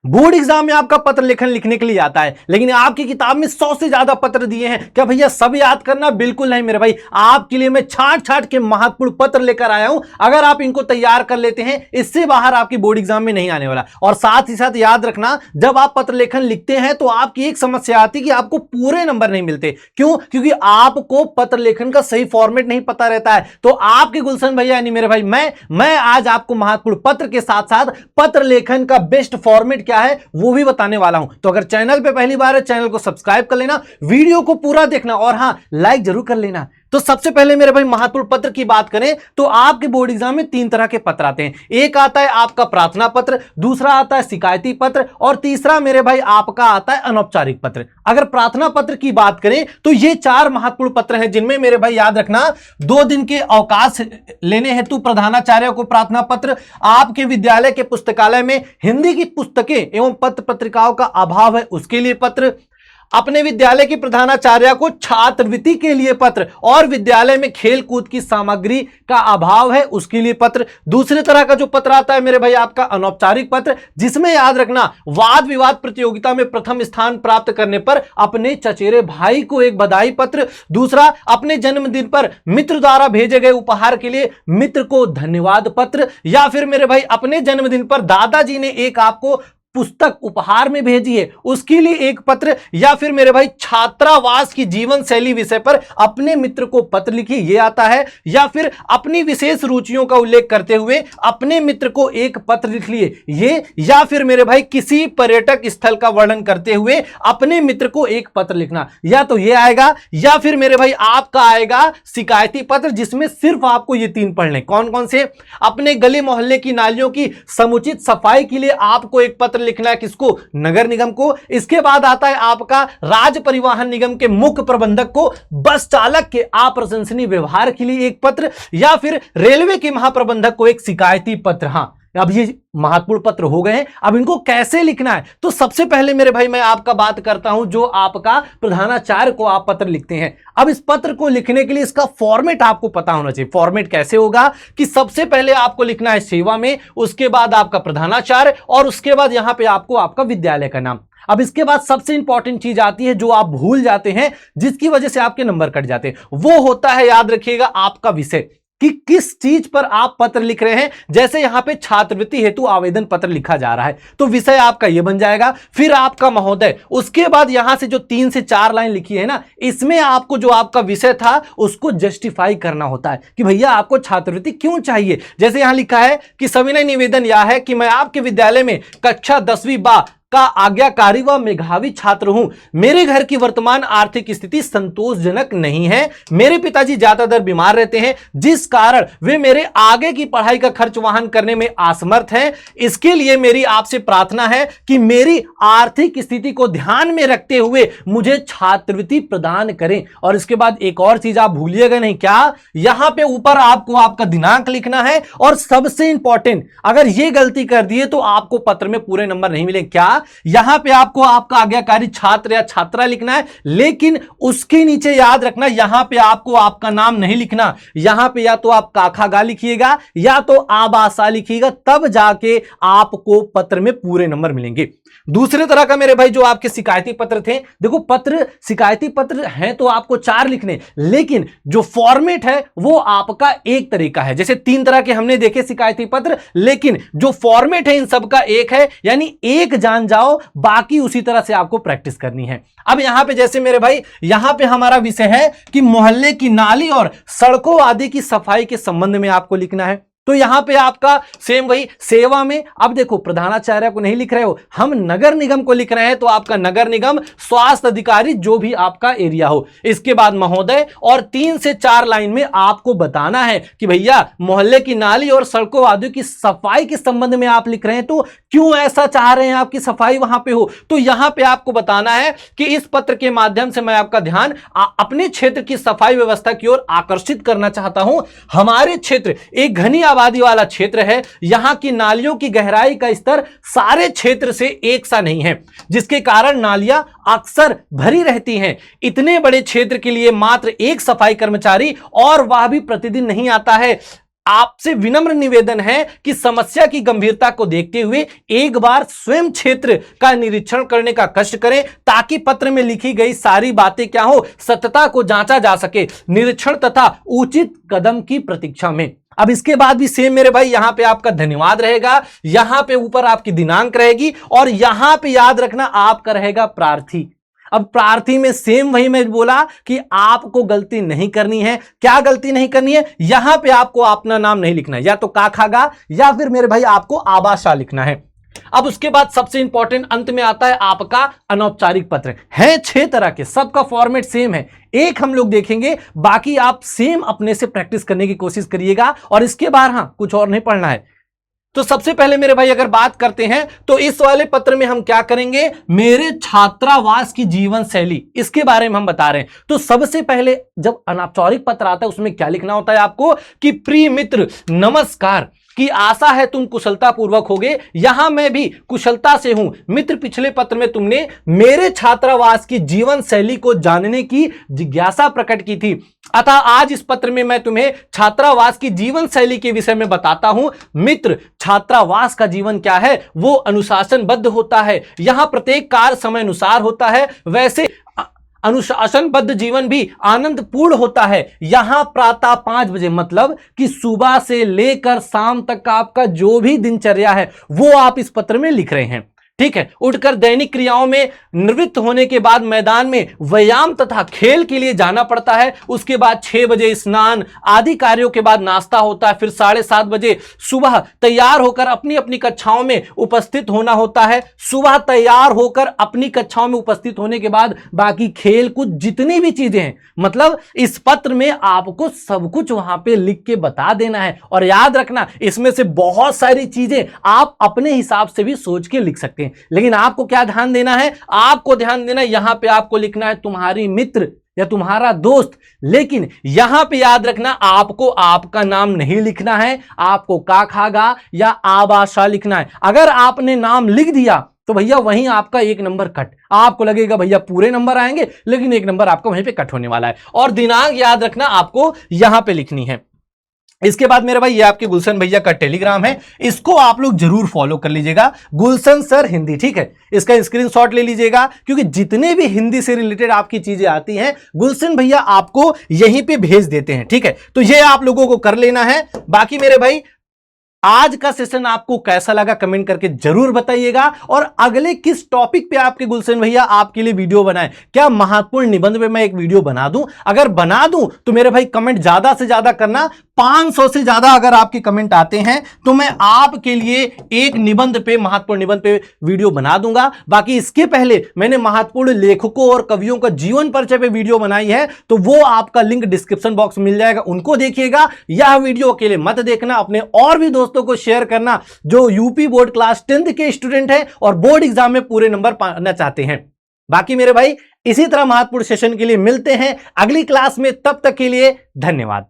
Board exam में आपका पत्र लेखन लिखने के लिए आता है, लेकिन आपकी किताब में 100 से ज्यादा पत्र दिए हैं। क्या भैया सब याद करना? बिल्कुल नहीं मेरे भाई, आपके लिए मैं छांट छांट के महत्वपूर्ण पत्र लेकर आया हूं। अगर आप इनको तैयार कर लेते हैं, इससे बाहर आपकी बोर्ड एग्जाम में नहीं आने वाला। और साथ ही साथ याद रखना, जब आप पत्र लेखन लिखते हैं तो आपकी एक समस्या आती है कि आपको पूरे नंबर नहीं मिलते। क्यों? क्योंकि आपको पत्र लेखन का सही फॉर्मेट नहीं पता रहता है। तो आपके गुलशन भैया यानी मेरे भाई मैं आज आपको महत्वपूर्ण पत्र के साथ साथ पत्र लेखन का बेस्ट फॉर्मेट क्या है वो भी बताने वाला हूं। तो अगर चैनल पे पहली बार है, चैनल को सब्सक्राइब कर लेना, वीडियो को पूरा देखना और हां लाइक जरूर कर लेना। तो सबसे पहले मेरे भाई महत्वपूर्ण पत्र की बात करें तो आपके बोर्ड एग्जाम में 3 तरह के पत्र आते हैं। एक आता है आपका प्रार्थना पत्र, दूसरा आता है शिकायती पत्र और तीसरा मेरे भाई आपका आता है अनौपचारिक पत्र। अगर प्रार्थना पत्र की बात करें तो ये 4 महत्वपूर्ण पत्र हैं, जिनमें मेरे भाई याद रखना 2 दिन के अवकाश लेने हेतु प्रधानाचार्य को प्रार्थना पत्र, आपके विद्यालय के पुस्तकालय में हिंदी की पुस्तकें एवं पत्र पत्रिकाओं का अभाव है उसके लिए पत्र, अपने विद्यालय की प्रधानाचार्य को छात्रवृत्ति के लिए पत्र और विद्यालय में खेल कूद की सामग्री का अभाव है उसके लिए पत्र। दूसरे तरह का जो पत्र आता है मेरे भाई आपका अनौपचारिक पत्र, जिसमें याद रखना वाद विवाद प्रतियोगिता में प्रथम स्थान प्राप्त करने पर अपने चचेरे भाई को एक बधाई पत्र, दूसरा अपने जन्मदिन पर मित्र द्वारा भेजे गए उपहार के लिए मित्र को धन्यवाद पत्र, या फिर मेरे भाई अपने जन्मदिन पर दादाजी ने एक आपको पुस्तक उपहार में भेजी है उसके लिए एक पत्र, या फिर मेरे भाई छात्रावास की जीवन शैली विषय पर अपने मित्र को पत्र लिखिए ये आता है, या फिर अपनी विशेष रुचियों का उल्लेख करते हुए अपने मित्र को एक पत्र लिख लिए ये, या फिर मेरे भाई किसी पर्यटक स्थल का वर्णन करते हुए अपने मित्र को एक पत्र लिखना, या तो ये आएगा या फिर मेरे भाई आपका आएगा शिकायती पत्र, जिसमें सिर्फ आपको ये 3 पढ़ने। कौन कौन से? अपने गली मोहल्ले की नालियों की समुचित सफाई के लिए आपको एक पत्र लिखना है, किसको? नगर निगम को। इसके बाद आता है आपका राज्य परिवहन निगम के मुख्य प्रबंधक को बस चालक के अप्रशंसनीय व्यवहार के लिए एक पत्र, या फिर रेलवे के महाप्रबंधक को एक शिकायती पत्र। हां, अब ये महत्वपूर्ण पत्र हो गए हैं, अब इनको कैसे लिखना है? तो सबसे पहले मेरे भाई मैं आपका बात करता हूं जो आपका प्रधानाचार्य को आप पत्र लिखते हैं। अब इस पत्र को लिखने के लिए इसका फॉर्मेट आपको पता होना चाहिए। फॉर्मेट कैसे होगा कि सबसे पहले आपको लिखना है सेवा में, उसके बाद आपका प्रधानाचार्य और उसके बाद यहां पे आपको आपका विद्यालय का नाम। अब इसके बाद सबसे इंपॉर्टेंट चीज आती है जो आप भूल जाते हैं, जिसकी वजह से आपके नंबर कट जाते हैं, वो होता है याद रखिएगा आपका विषय कि किस चीज पर आप पत्र लिख रहे हैं। जैसे यहां पे छात्रवृत्ति हेतु आवेदन पत्र लिखा जा रहा है तो विषय आपका ये बन जाएगा, फिर आपका महोदय, उसके बाद यहां से जो 3 से 4 लाइन लिखी है ना, इसमें आपको जो आपका विषय था उसको जस्टिफाई करना होता है कि भैया आपको छात्रवृत्ति क्यों चाहिए। जैसे यहां लिखा है कि सविनय निवेदन यह है कि मैं आपके विद्यालय में कक्षा 10वीं बा का आज्ञाकारी व मेधावी छात्र हूं। मेरे घर की वर्तमान आर्थिक स्थिति संतोषजनक नहीं है। मेरे पिताजी ज्यादातर बीमार रहते हैं, जिस कारण वे मेरे आगे की पढ़ाई का खर्च वहन करने में असमर्थ हैं। इसके लिए मेरी आपसे प्रार्थना है कि मेरी आर्थिक स्थिति को ध्यान में रखते हुए मुझे छात्रवृत्ति प्रदान करें। और इसके बाद एक और चीज आप भूलिएगा नहीं, क्या? यहां पे ऊपर आपको आपका दिनांक लिखना है, और सबसे इंपॉर्टेंट, अगर ये गलती कर दिए तो आपको पत्र में पूरे नंबर नहीं मिलेंगे। क्या? यहां पे आपको आपका आज्ञाकारी छात्र या छात्रा लिखना है, लेकिन उसके नीचे याद रखना यहां पे आपको आपका नाम नहीं लिखना। यहां पे या तो आप काखागा लिखिएगा या तो आबासा लिखिएगा, तब जाके आपको पत्र में पूरे नंबर मिलेंगे। दूसरे तरह का मेरे भाई जो आपके शिकायती पत्र थे, देखो पत्र शिकायती पत्र हैं तो आपको 4 लिखने, लेकिन जो फॉर्मेट है वो आपका एक तरीका है। जैसे 3 तरह के हमने देखे शिकायती पत्र, लेकिन जो फॉर्मेट है इन सब का एक है, यानी एक जान जाओ, बाकी उसी तरह से आपको प्रैक्टिस करनी है। अब यहां पे जैसे मेरे भाई यहां पे हमारा विषय है कि मोहल्ले की नाली और सड़कों आदि की सफाई के संबंध में आपको लिखना है, तो यहां पे आपका सेम वही सेवा में। अब देखो प्रधानाचार्य को नहीं लिख रहे हो, हम नगर निगम को लिख रहे हैं, तो आपका नगर निगम स्वास्थ्य अधिकारी जो भी आपका एरिया हो। इसके बाद महोदय, और 3 से 4 लाइन में आपको बताना है कि भैया मोहल्ले की नाली और सड़कों आदि की सफाई के संबंध में आप लिख रहे हैं, तो क्यों ऐसा चाह रहे हैं आपकी सफाई वहां पे हो। तो यहां पे आपको बताना है कि इस पत्र के माध्यम से मैं आपका ध्यान अपने क्षेत्र की सफाई व्यवस्था की ओर आकर्षित करना चाहता हूं। हमारे क्षेत्र एक घनी आबादी वाला क्षेत्र है, यहां की नालियों की गहराई का स्तर सारे क्षेत्र से एक सा नहीं है, जिसके कारण नालियां अक्सर भरी रहती हैं। इतने बड़े क्षेत्र के लिए मात्र एक सफाई कर्मचारी, और वह भी प्रतिदिन नहीं आता है। आपसे विनम्र निवेदन है कि समस्या की गंभीरता को देखते हुए एक बार स्वयं क्षेत्र का निरीक्षण करने का कष्ट करें, ताकि पत्र में लिखी गई सारी बातें क्या हो, सत्यता को जांचा जा सके, निरीक्षण तथा उचित कदम की प्रतीक्षा में। अब इसके बाद भी सेम मेरे भाई, यहां पे आपका धन्यवाद रहेगा, यहां पे ऊपर आपकी दिनांक रहेगी, और यहां पे याद रखना आपका रहेगा प्रार्थी। अब प्रार्थी में सेम वही मैं बोला कि आपको गलती नहीं करनी है। क्या गलती नहीं करनी है? यहां पे आपको अपना नाम नहीं लिखना है, या तो का खागा या फिर मेरे भाई आपको आबाशा लिखना है। अब उसके बाद सबसे इंपॉर्टेंट अंत में आता है आपका अनौपचारिक पत्र। है 6 तरह के, सबका फॉर्मेट सेम है, एक हम लोग देखेंगे, बाकी आप सेम अपने से प्रैक्टिस करने की कोशिश करिएगा, और इसके बाद हाँ कुछ और नहीं पढ़ना है। तो सबसे पहले मेरे भाई अगर बात करते हैं तो इस वाले पत्र में हम क्या करेंगे, मेरे छात्रावास की जीवन शैली, इसके बारे में हम बता रहे हैं। तो सबसे पहले जब अनौपचारिक पत्र आता है उसमें क्या लिखना होता है आपको कि प्रिय मित्र नमस्कार, की आशा है तुम कुशलता पूर्वक होगे, यहां मैं भी कुशलता से हूं। मित्र, पिछले पत्र में तुमने मेरे छात्रावास की जीवन शैली को जानने की जिज्ञासा प्रकट की थी, अतः आज इस पत्र में मैं तुम्हें छात्रावास की जीवन शैली के विषय में बताता हूं। मित्र, छात्रावास का जीवन क्या है, वो अनुशासनबद्ध होता है, यहां प्रत्येक कार्य समय अनुसार होता है, वैसे अनुशासनबद्ध जीवन भी आनंदपूर्ण होता है। यहां प्रातः 5 बजे, मतलब कि सुबह से लेकर शाम तक का आपका जो भी दिनचर्या है वो आप इस पत्र में लिख रहे हैं, ठीक है। उठकर दैनिक क्रियाओं में निवृत्त होने के बाद मैदान में व्यायाम तथा खेल के लिए जाना पड़ता है। उसके बाद 6 बजे स्नान आदि कार्यों के बाद नाश्ता होता है, फिर 7:30 बजे सुबह तैयार होकर अपनी अपनी कक्षाओं में उपस्थित होना होता है। सुबह तैयार होकर अपनी कक्षाओं में उपस्थित होने के बाद बाकी खेल कूद जितनी भी चीजें हैं, मतलब इस पत्र में आपको सब कुछ वहां पे लिख के बता देना है। और याद रखना, इसमें से बहुत सारी चीजें आप अपने हिसाब से भी सोच के लिख सकते हैं, लेकिन आपको क्या ध्यान देना है, आपको ध्यान देना है यहां पे आपको लिखना है तुम्हारी मित्र या तुम्हारा दोस्त, लेकिन यहां पे याद रखना आपको आपका नाम नहीं लिखना है, आपको का खागा या आबाशा लिखना है। अगर आपने नाम लिख दिया तो भैया वहीं आपका 1 नंबर कट, आपको लगेगा भैया पूरे नंबर आएंगे, लेकिन 1 नंबर आपका वहीं पे कट होने वाला है। और दिनांक याद रखना आपको यहां पे लिखनी है। इसके बाद मेरे भाई ये आपके गुलशन भैया का टेलीग्राम है, इसको आप लोग जरूर फॉलो कर लीजिएगा, गुलशन सर हिंदी, ठीक है। इसका स्क्रीनशॉट ले लीजिएगा, क्योंकि जितने भी हिंदी से रिलेटेड आपकी चीजें आती हैं गुलशन भैया आपको यहीं पे भेज देते हैं, ठीक है। तो ये आप लोगों को कर लेना है। बाकी मेरे भाई आज का सेशन आपको कैसा लगा कमेंट करके जरूर बताइएगा, और अगले किस टॉपिक पे आपके गुलशन भैया आपके लिए वीडियो बनाए, क्या महत्वपूर्ण निबंध पे मैं एक वीडियो बना दूं? अगर बना दूं तो मेरे भाई कमेंट ज्यादा से ज्यादा करना, 500 से ज्यादा अगर आपके कमेंट आते हैं तो मैं आपके लिए एक निबंध पे, महत्वपूर्ण निबंध पे वीडियो बना दूंगा। बाकी इसके पहले मैंने महत्वपूर्ण लेखकों और कवियों का जीवन परिचय पे वीडियो बनाई है, तो वो आपका लिंक डिस्क्रिप्शन बॉक्स में मिल जाएगा, उनको देखिएगा। यह वीडियो अकेले मत देखना, अपने और भी दोस्तों को शेयर करना जो यूपी बोर्ड क्लास 10th के स्टूडेंट हैं और बोर्ड एग्जाम में पूरे नंबर पाना चाहते हैं। बाकी मेरे भाई इसी तरह महत्वपूर्ण सेशन के लिए मिलते हैं अगली क्लास में, तब तक के लिए धन्यवाद।